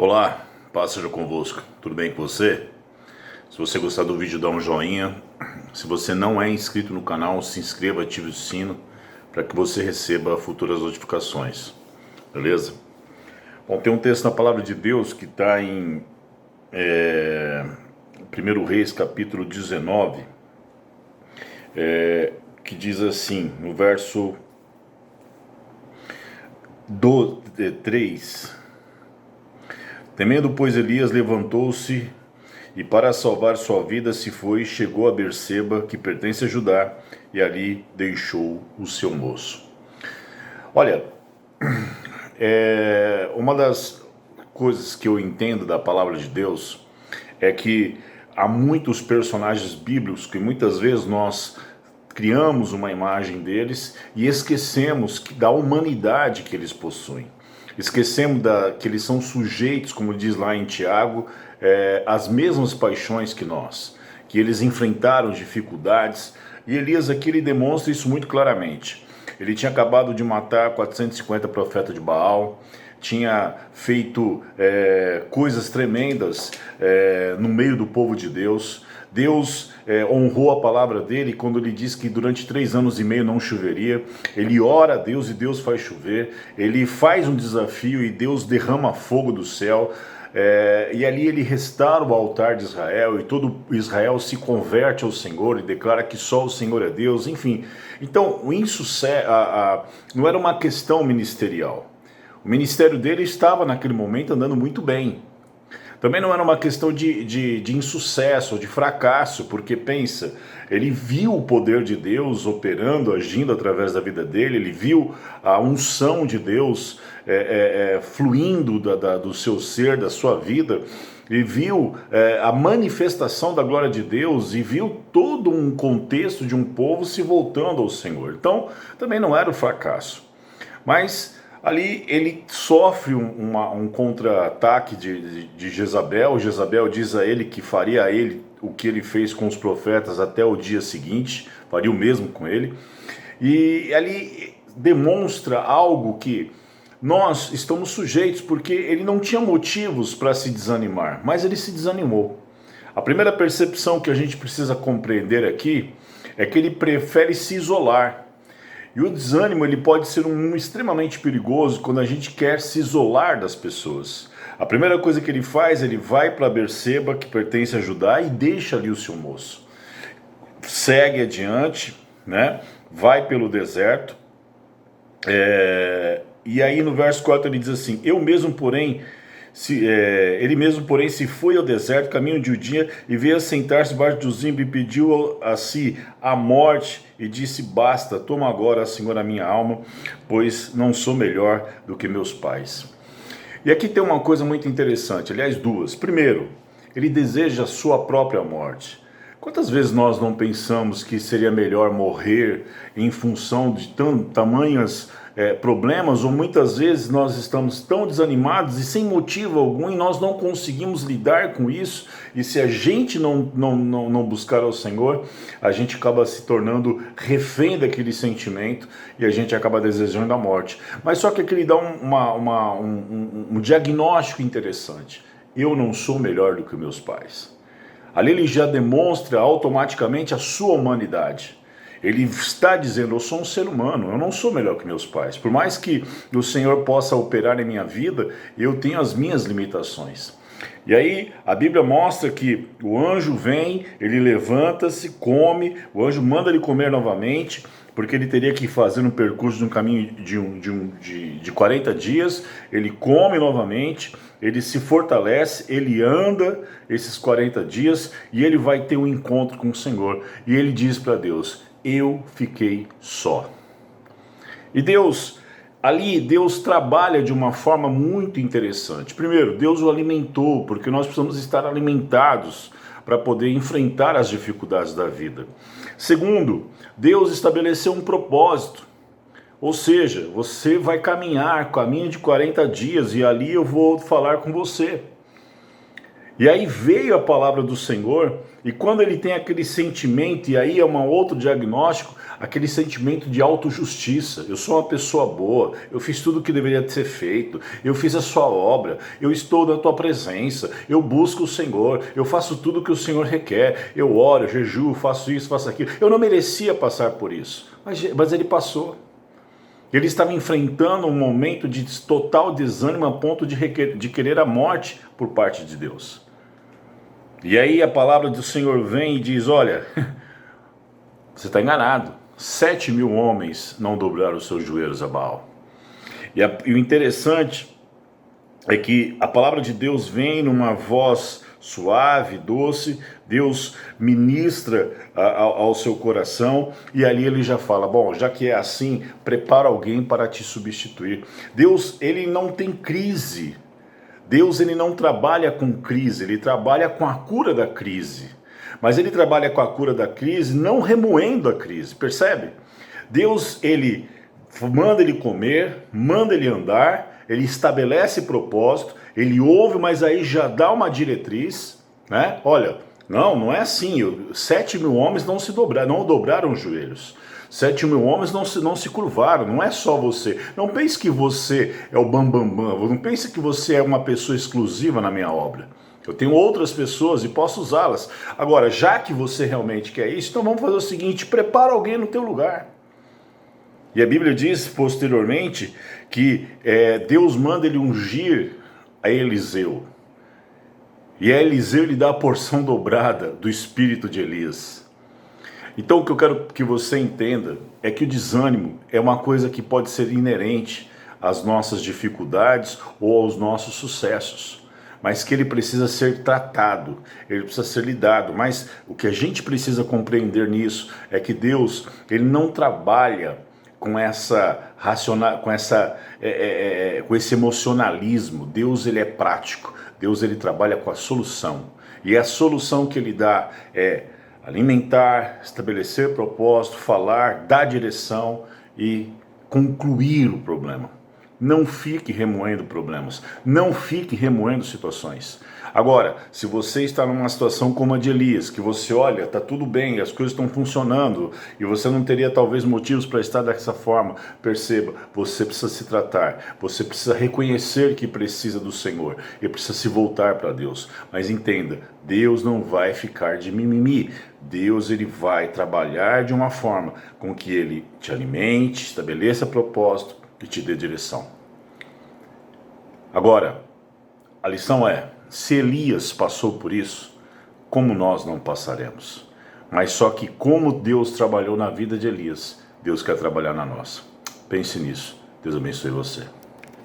Olá, paz seja convosco, tudo bem com você? Se você gostar do vídeo, dá um joinha. Se você não é inscrito no canal, se inscreva, ative o sino para que você receba futuras notificações, beleza? Bom, tem um texto na Palavra de Deus que está em 1 Reis, capítulo 19, que diz assim, no verso 3: Temendo, pois, Elias levantou-se e, para salvar sua vida, se foi e chegou a Berseba, que pertence a Judá, e ali deixou o seu moço. Olha, uma das coisas que eu entendo da palavra de Deus é que há muitos personagens bíblicos que muitas vezes nós criamos uma imagem deles e esquecemos da humanidade que eles possuem. Esquecemos que eles são sujeitos, como diz lá em Tiago, às mesmas paixões que nós, que eles enfrentaram dificuldades, e Elias aqui ele demonstra isso muito claramente. Ele tinha acabado de matar 450 profetas de Baal, tinha feito coisas tremendas no meio do povo de Deus. Deus honrou a palavra dele quando ele diz que durante 3 anos e meio não choveria. Ele ora a Deus e Deus faz chover. Ele faz um desafio e Deus derrama fogo do céu. E ali ele restaura o altar de Israel e todo Israel se converte ao Senhor e declara que só o Senhor é Deus, enfim. Então, o insucesso não era uma questão ministerial. O ministério dele estava naquele momento andando muito bem. Também não era uma questão de insucesso, de fracasso, porque pensa, ele viu o poder de Deus operando, agindo através da vida dele, ele viu a unção de Deus fluindo do seu ser, da sua vida, e viu a manifestação da glória de Deus, e viu todo um contexto de um povo se voltando ao Senhor. Então, também não era um fracasso. Mas ali ele sofre um contra-ataque de Jezabel. Jezabel diz a ele que faria a ele o que ele fez com os profetas até o dia seguinte, faria o mesmo com ele. E ali demonstra algo que nós estamos sujeitos, porque ele não tinha motivos para se desanimar, mas ele se desanimou. A primeira percepção que a gente precisa compreender aqui é que ele prefere se isolar. E o desânimo ele pode ser extremamente perigoso quando a gente quer se isolar das pessoas. A primeira coisa que ele faz, ele vai para Berseba, que pertence a Judá, e deixa ali o seu moço. Segue adiante, né? Vai pelo deserto. E aí no verso 4 ele diz assim: ele mesmo, porém, se foi ao deserto, caminho de um dia, e veio assentar-se debaixo do zimbro, e pediu a si a morte, e disse: basta, toma agora, Senhor, a minha alma, pois não sou melhor do que meus pais. E aqui tem uma coisa muito interessante, aliás, duas. Primeiro, ele deseja a sua própria morte. Quantas vezes nós não pensamos que seria melhor morrer em função de tamanhos problemas, ou muitas vezes nós estamos tão desanimados e sem motivo algum e nós não conseguimos lidar com isso, e se a gente não buscar ao Senhor, a gente acaba se tornando refém daquele sentimento e a gente acaba desejando a morte. Mas só que aqui ele dá um diagnóstico interessante: eu não sou melhor do que meus pais. Ali ele já demonstra automaticamente a sua humanidade. Ele está dizendo: eu sou um ser humano, eu não sou melhor que meus pais. Por mais que o Senhor possa operar em minha vida, eu tenho as minhas limitações. E aí a Bíblia mostra que o anjo vem, ele levanta-se, come, o anjo manda ele comer novamente, porque ele teria que fazer um percurso de um caminho de 40 dias, ele come novamente, ele se fortalece, ele anda esses 40 dias e ele vai ter um encontro com o Senhor. E ele diz para Deus: eu fiquei só. E Deus trabalha de uma forma muito interessante. Primeiro, Deus o alimentou, porque nós precisamos estar alimentados para poder enfrentar as dificuldades da vida. Segundo, Deus estabeleceu um propósito. Ou seja, você vai caminho de 40 dias e ali eu vou falar com você. E aí veio a palavra do Senhor, e quando ele tem aquele sentimento, e aí é um outro diagnóstico, aquele sentimento de autojustiça. Eu sou uma pessoa boa, eu fiz tudo o que deveria ser feito, eu fiz a sua obra, eu estou na tua presença, eu busco o Senhor, eu faço tudo o que o Senhor requer, eu oro, eu jejuo, faço isso, faço aquilo. Eu não merecia passar por isso, mas ele passou. Ele estava enfrentando um momento de total desânimo a ponto de querer a morte por parte de Deus. E aí a palavra do Senhor vem e diz, olha, você está enganado. 7.000 homens não dobraram os seus joelhos a Baal. E o interessante é que a palavra de Deus vem numa voz suave, doce, Deus ministra ao seu coração, e ali ele já fala, bom, já que é assim, prepara alguém para te substituir. Deus, ele não tem crise. Deus, ele não trabalha com crise, ele trabalha com a cura da crise. Mas ele trabalha com a cura da crise não remoendo a crise, percebe? Deus, ele manda ele comer, manda ele andar, ele estabelece propósito, ele ouve, mas aí já dá uma diretriz, né? Olha, não é assim, 7.000 homens não dobraram os joelhos. 7.000 homens não se curvaram, não é só você. Não pense que você é o bambambam, não pense que você é uma pessoa exclusiva na minha obra. Eu tenho outras pessoas e posso usá-las. Agora, já que você realmente quer isso, então vamos fazer o seguinte, prepara alguém no teu lugar. E a Bíblia diz posteriormente que Deus manda ele ungir a Eliseu. E a Eliseu lhe dá a porção dobrada do espírito de Elias. Então o que eu quero que você entenda é que o desânimo é uma coisa que pode ser inerente às nossas dificuldades ou aos nossos sucessos, mas que ele precisa ser tratado, ele precisa ser lidado. Mas o que a gente precisa compreender nisso é que Deus, ele não trabalha com com esse emocionalismo. Deus, ele é prático. Deus, ele trabalha com a solução. E a solução que ele dá é alimentar, estabelecer propósito, falar, dar direção e concluir o problema. Não fique remoendo problemas, não fique remoendo situações. Agora, se você está numa situação como a de Elias, que você olha, está tudo bem, as coisas estão funcionando, e você não teria talvez motivos para estar dessa forma, perceba, você precisa se tratar, você precisa reconhecer que precisa do Senhor, e precisa se voltar para Deus. Mas entenda, Deus não vai ficar de mimimi, Deus, ele vai trabalhar de uma forma com que ele te alimente, estabeleça propósito e te dê direção. Agora, a lição é, se Elias passou por isso, como nós não passaremos? Mas só que como Deus trabalhou na vida de Elias, Deus quer trabalhar na nossa. Pense nisso. Deus abençoe você.